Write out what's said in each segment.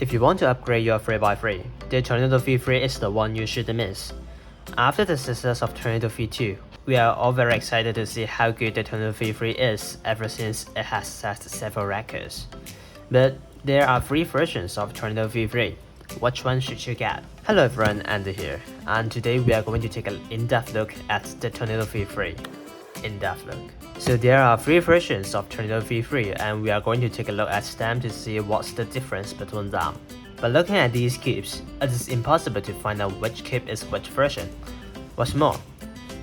If you want to upgrade your 3x3, the Tornado V3 is the one you shouldn't miss. After the success of Tornado V2, we are all very excited to see how good the Tornado V3 is ever since it has set several records. But there are 3 versions of Tornado V3. Which one should you get? Hello everyone, Andy here, and today we are going to take an in-depth look at the Tornado V3. In-depth look. So there are 3 versions of Tornado V3 and we are going to take a look at them to see what's the difference between them. But looking at these cubes, it is impossible to find out which cube is which version. What's more,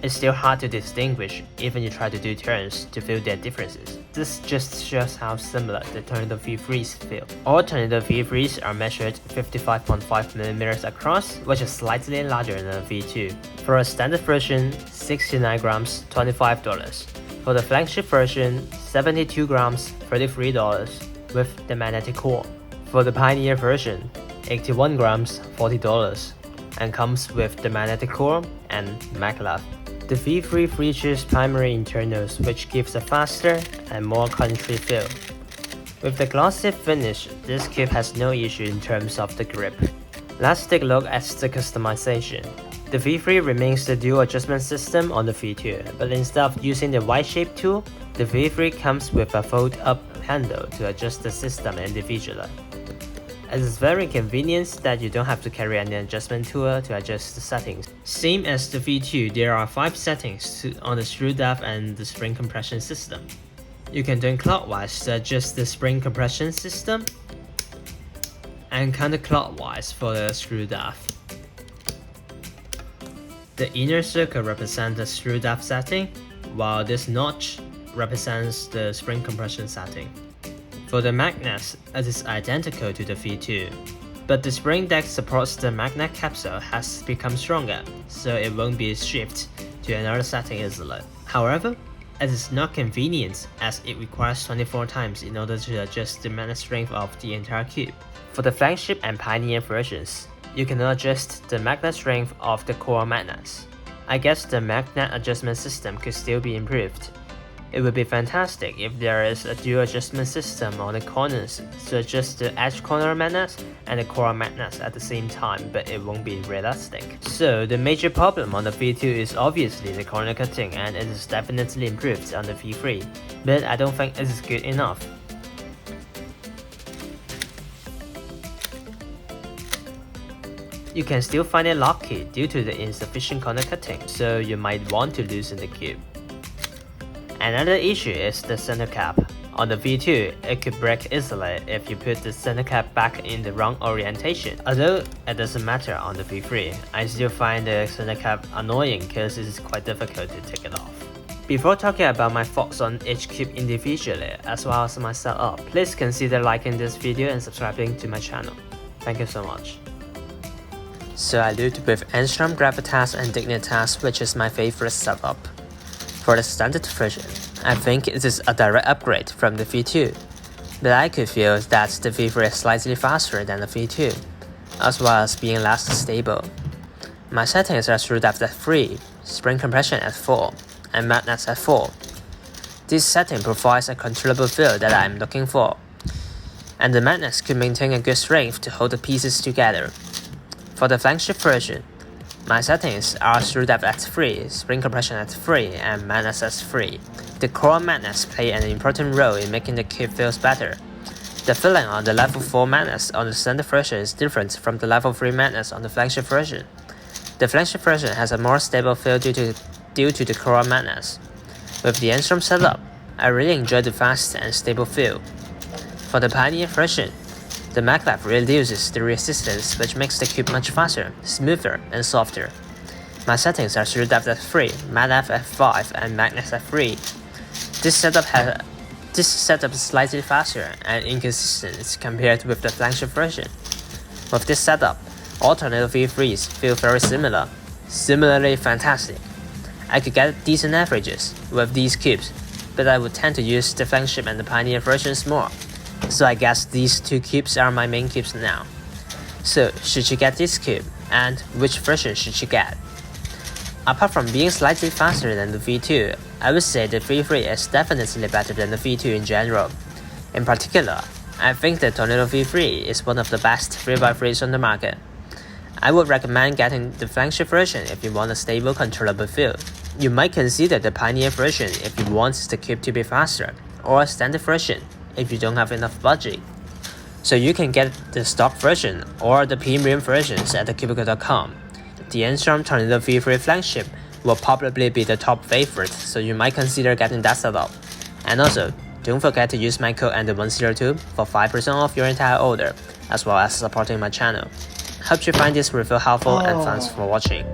it's still hard to distinguish even you try to do turns to feel their differences. This just shows how similar the Tornado V3s feel. All Tornado V3s are measured 55.5mm across, which is slightly larger than the V2. For a standard version, 69 grams, $25. For the flagship version, 72 grams, $33 with the magnetic core. For the Pioneer version, 81 grams, $40 and comes with the magnetic core and maglev. The V3 features primary internals which gives a faster and more country feel. With the glossy finish, this cube has no issue in terms of the grip. Let's take a look at the customization. The V3 remains the dual adjustment system on the V2, but instead of using the Y-shape tool, the V3 comes with a fold-up handle to adjust the system individually. It is very convenient that you don't have to carry any adjustment tool to adjust the settings. Same as the V2, there are 5 settings on the screw depth and the spring compression system. You can turn clockwise to adjust the spring compression system and counterclockwise for the screw depth. The inner circle represents the screw depth setting, while this notch represents the spring compression setting. For the magnets, it is identical to the V2, but the spring that supports the magnet capsule has become stronger, so it won't be shifted to another setting easily. However, it is not convenient as it requires 24 times in order to adjust the magnet strength of the entire cube. For the flagship and Pioneer versions, you can adjust the magnet strength of the core magnets. I guess the magnet adjustment system could still be improved. It would be fantastic if there is a dual adjustment system on the corners to adjust the edge corner magnets and the core magnets at the same time, but it won't be realistic. So the major problem on the V2 is obviously the corner cutting, and it is definitely improved on the V3, but I don't think it is good enough. You can still find it locky due to the insufficient corner cutting, so you might want to loosen the cube. Another issue is the center cap. On the V2, it could break easily if you put the center cap back in the wrong orientation. Although it doesn't matter on the V3, I still find the center cap annoying because it is quite difficult to take it off. Before talking about my thoughts on each cube individually as well as my setup, please consider liking this video and subscribing to my channel. Thank you so much. So I looped with Angstrom Gravitas and Dignitas, which is my favorite setup. For the standard version, I think it is a direct upgrade from the V2, but I could feel that the V3 is slightly faster than the V2, as well as being less stable. My settings are screw depth at 3, spring compression at 4, and magnets at 4. This setting provides a controllable feel that I am looking for, and the magnets could maintain a good strength to hold the pieces together. For the flagship version, my settings are screw depth at 3, spring compression at 3, and magnets at 3. The core magnets play an important role in making the cube feel better. The feeling on the level 4 magnets on the standard version is different from the level 3 magnets on the flagship version. The flagship version has a more stable feel due to the core magnets. With the Angstrom setup, I really enjoy the fast and stable feel. For the Pioneer version, the maglev reduces the resistance, which makes the cube much faster, smoother, and softer. My settings are screw depth at 3, maglev at 5, and magnets at 3. This setup is slightly faster and inconsistent compared with the flagship version. With this setup, all Tornado V3s feel very similarly fantastic. I could get decent averages with these cubes, but I would tend to use the flagship and the Pioneer versions more. So I guess these 2 cubes are my main cubes now. So should you get this cube, and which version should you get? Apart from being slightly faster than the V2, I would say the V3 is definitely better than the V2 in general. In particular, I think the Tornado V3 is one of the best 3x3s on the market. I would recommend getting the flagship version if you want a stable, controllable feel. You might consider the Pioneer version if you want the cube to be faster, or a standard version if you don't have enough budget. So you can get the stock version or the premium versions at TheCubicle.com. The N-Storm Tornado V3 flagship will probably be the top favorite, so you might consider getting that setup. And also, don't forget to use my code ENDER102 for 5% off your entire order, as well as supporting my channel. Hope you find this review helpful and thanks for watching.